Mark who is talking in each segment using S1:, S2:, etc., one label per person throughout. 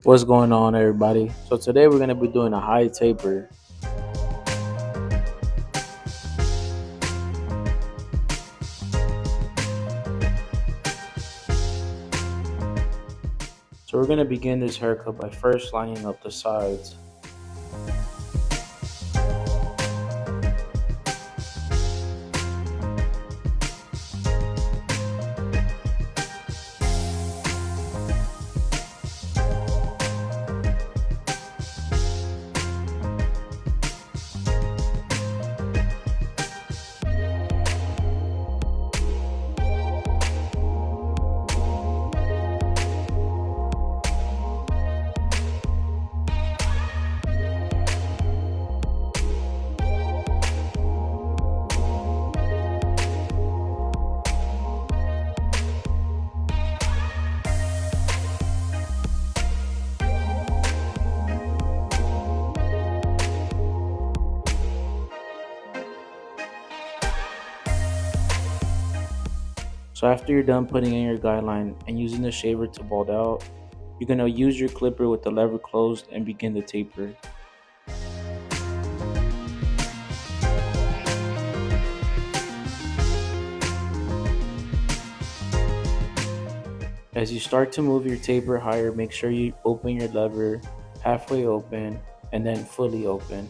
S1: What's going on, everybody? So today we're gonna be doing a high taper. So we're gonna begin this haircut by first lining up the sides. So after you're done putting in your guideline and using the shaver to bald out, you're gonna use your clipper with the lever closed and begin the taper. As you start to move your taper higher, make sure you open your lever halfway open and then fully open.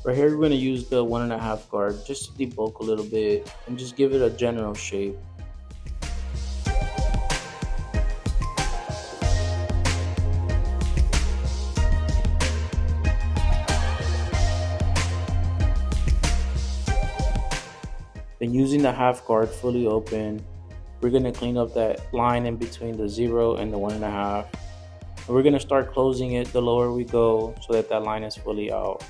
S1: Right here, we're going to use the 1.5 guard just to debulk a little bit and just give it a general shape. Then using the half guard fully open, we're going to clean up that line in between the 0 and the 1.5. And we're going to start closing it the lower we go so that that line is fully out.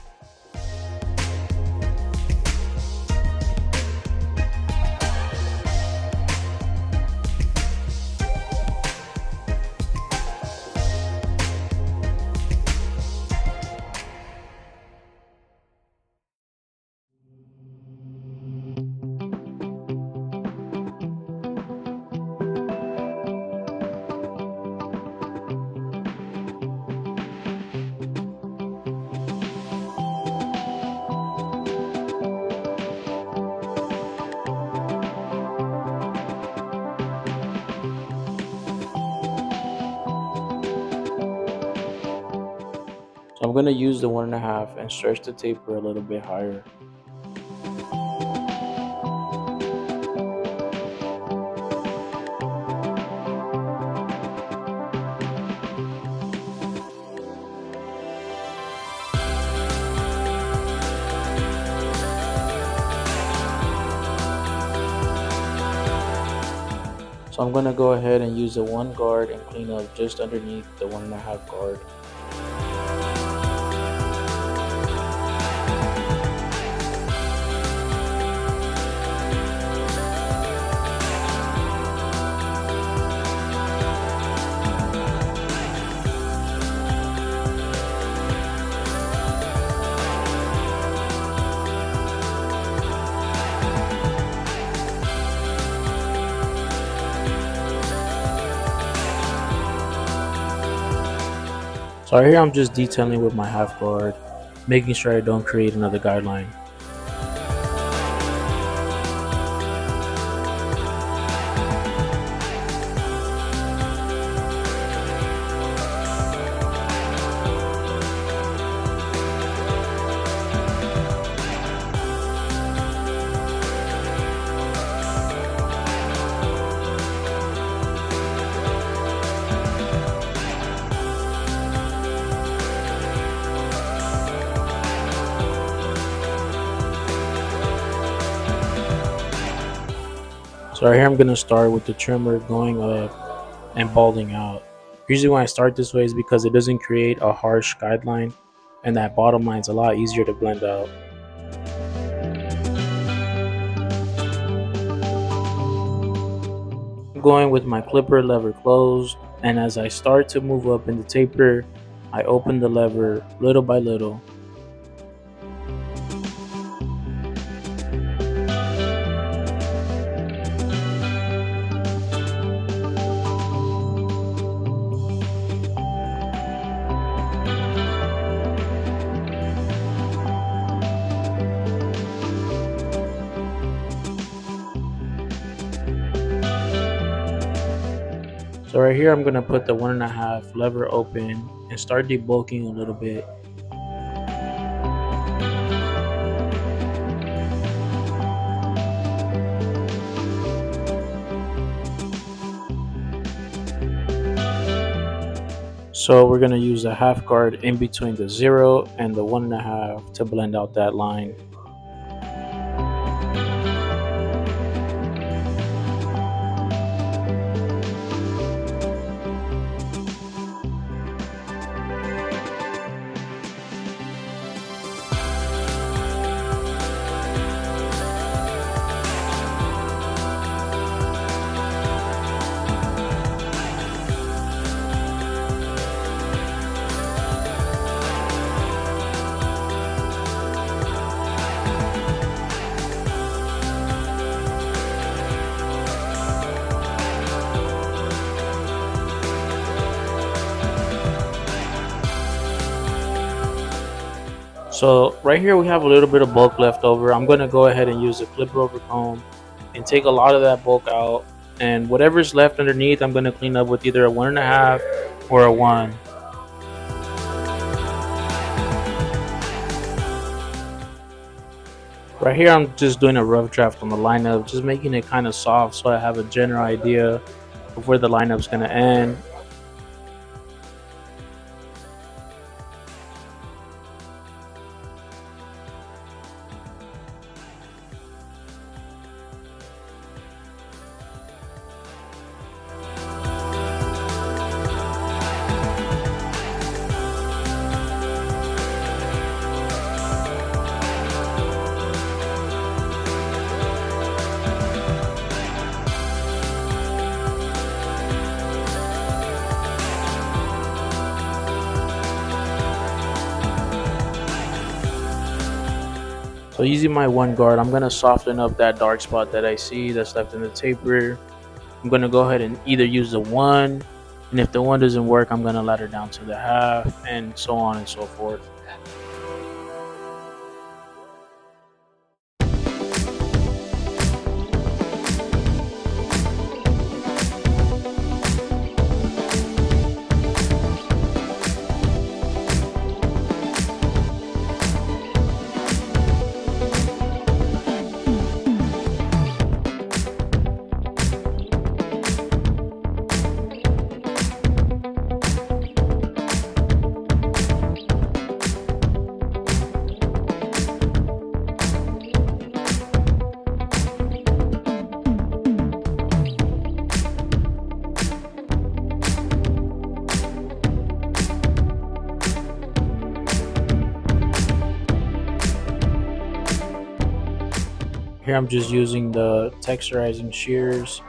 S1: So I'm going to use the 1.5 and stretch the taper a little bit higher. So I'm going to go ahead and use the 1 guard and clean up just underneath the 1.5 guard. So right here I'm just detailing with my half guard, making sure I don't create another guideline. So right here I'm going to start with the trimmer going up and balding out. Usually when I start this way is because it doesn't create a harsh guideline and that bottom line is a lot easier to blend out. going with my clipper lever closed, and as I start to move up in the taper, I open the lever little by little. So right here, I'm gonna put the 1.5 lever open and start debulking a little bit. So we're gonna use a half guard in between the 0 and the 1.5 to blend out that line. So right here we have a little bit of bulk left over. I'm gonna go ahead and use a clipper over comb and take a lot of that bulk out. And whatever's left underneath, I'm gonna clean up with either a 1.5 or a 1. Right here, I'm just doing a rough draft on the lineup, just making it kind of soft so I have a general idea of where the lineup's gonna end. So using my 1 guard, I'm gonna soften up that dark spot that I see that's left in the taper. I'm gonna go ahead and either use the 1, and if the 1 doesn't work, I'm gonna ladder down to the half, and so on and so forth. Here I'm just using the texturizing shears.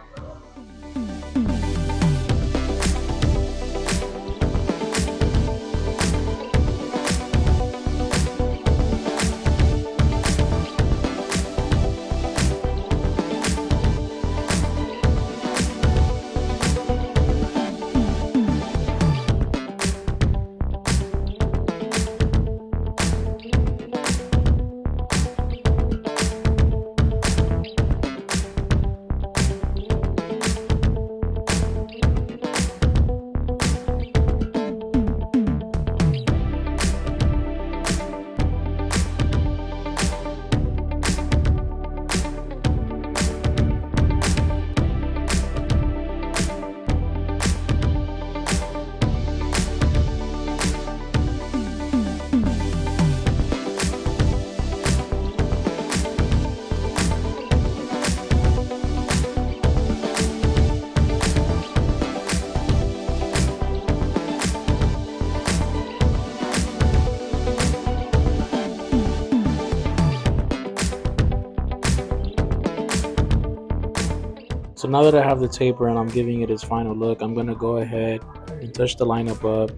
S1: So now that I have the taper and I'm giving it its final look, I'm gonna go ahead and touch the lineup up.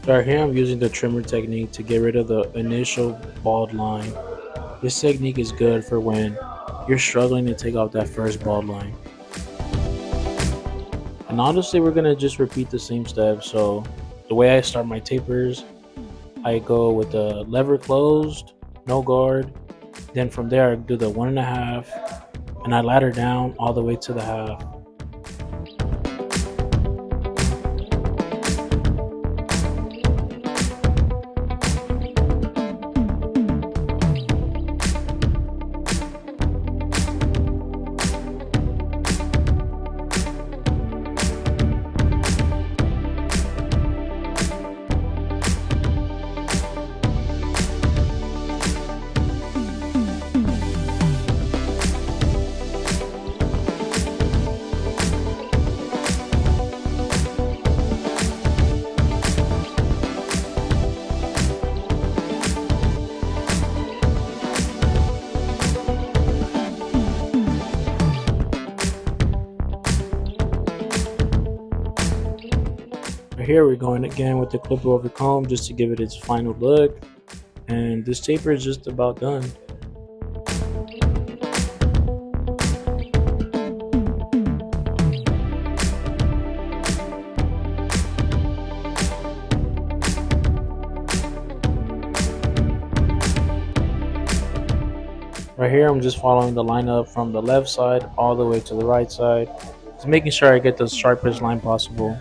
S1: So right here I'm using the trimmer technique to get rid of the initial bald line. This technique is good for when you're struggling to take off that first bald line. And honestly, we're gonna just repeat the same steps. So the way I start my tapers, I go with the lever closed, no guard. Then from there I do the 1.5 and I ladder down all the way to the half. Here we're going again with the clipper over comb just to give it its final look, and this taper is just about done. Right here I'm just following the lineup from the left side all the way to the right side, just making sure I get the sharpest line possible.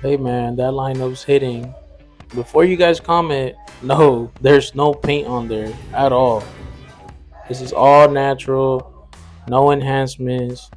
S1: Hey man, that lineup's hitting. Before you guys comment, no, there's no paint on there at all. This is all natural, no enhancements.